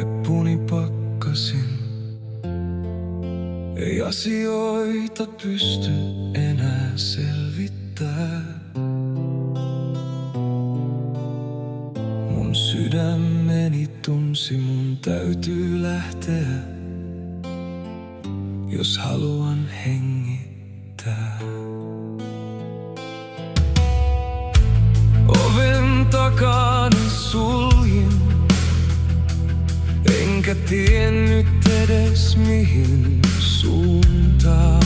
peppuni pakkasin. Ei asioita pysty enää selvittää. Mun sydämeni tunsi, mun täytyy lähteä, jos haluan hengittää. Oven takani suljin, enkä tiennyt edes mihin suuntaan.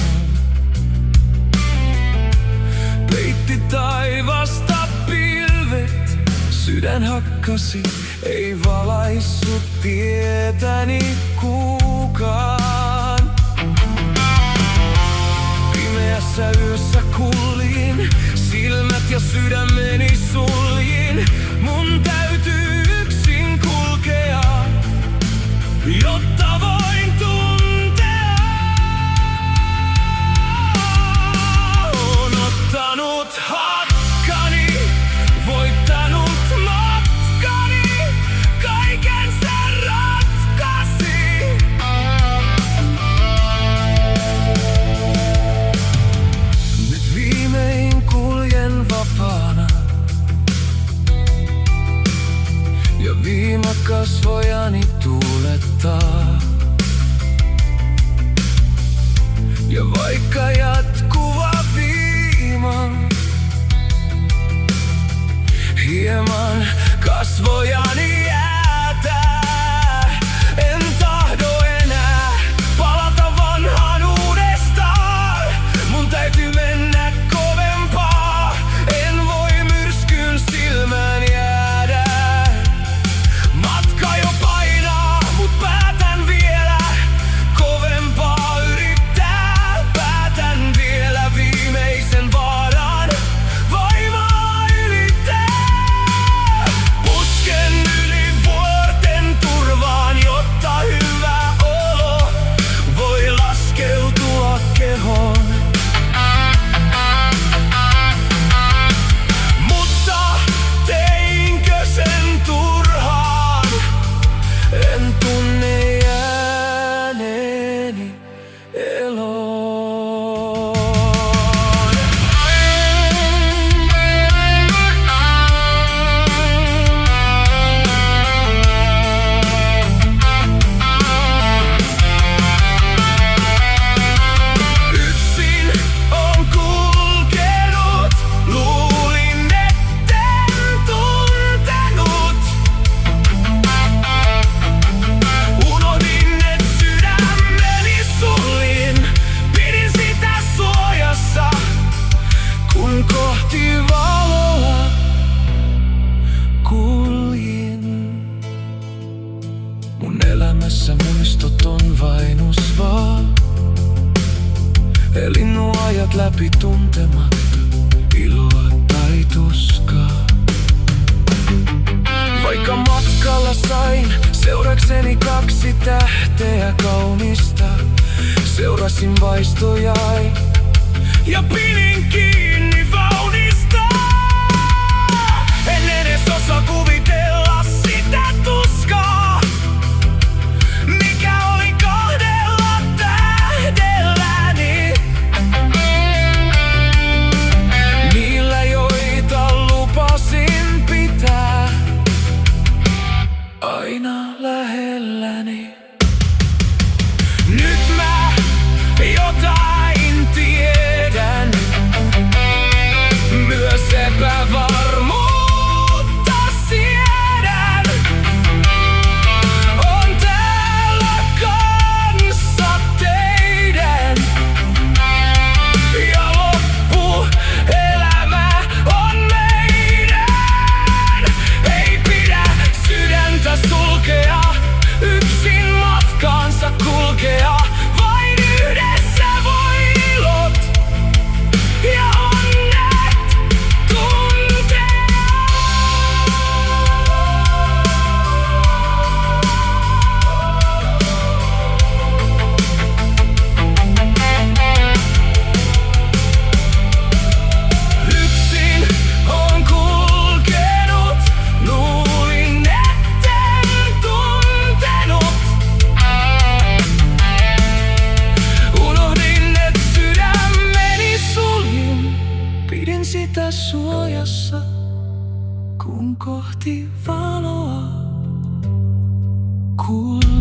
Peitti taivasta pilvet, sydän hakkasi, ei valaissut tietäni kukaan. Pimeässä yössä kuljin, silmät ja sydämeni suljin. Mun täytyy yksin kulkea, jotta voin tuntea. Oon ottanut hatkani, voittanut matkani, kaiken se ratkasi. Nyt viimein kuljen vapaana, ja viima kasvojani tuulettaa. Ja vaikka jatkuva viima hieman kasvojani jäätää, en tahdo enää palata vanhaan uudestaan. Mun täytyy mennä kovempaa, en voi myrskyn silmään jäädä. Matka jo painaa, mut päätän vielä kovempaa yrittää. Päätän vielä viimeisen vaaran voimaa ylittää. Pusken yli vuorten turvaan, jotta hyvä olo voi laskeutua kehoon. Mutta teinkö sen turhaan? En tunne jääneeni eloon. Yksin on kulkenut, luulin etten tuntenut. Unohdin, et sydämeni suljin, pidin sitä suojassa, kun kohti valoa kuljin. Mun elämässä muistot on vain usvaa, elin nuo ajat läpi tuntematta iloa tai tuskaa. Vaikka matkalla sain seurakseni 2 tähteä kaunista, seurasin vaistojai ja pidin kiinni vauhdista. En edes osaa kuvitella sitä tuskaa, mikä oli 2 tähdelläni. Niillä, joita lupasin pitää aina lähelläni. Nyt mä jotain tiedän, myös epävarmuutta siedän. On täällä kanssa teidän, ja loppuelämä on meidän. Ei pidä sydäntä sulkea yksin. hiljaisessa, kun kohti valoa kuljetaan.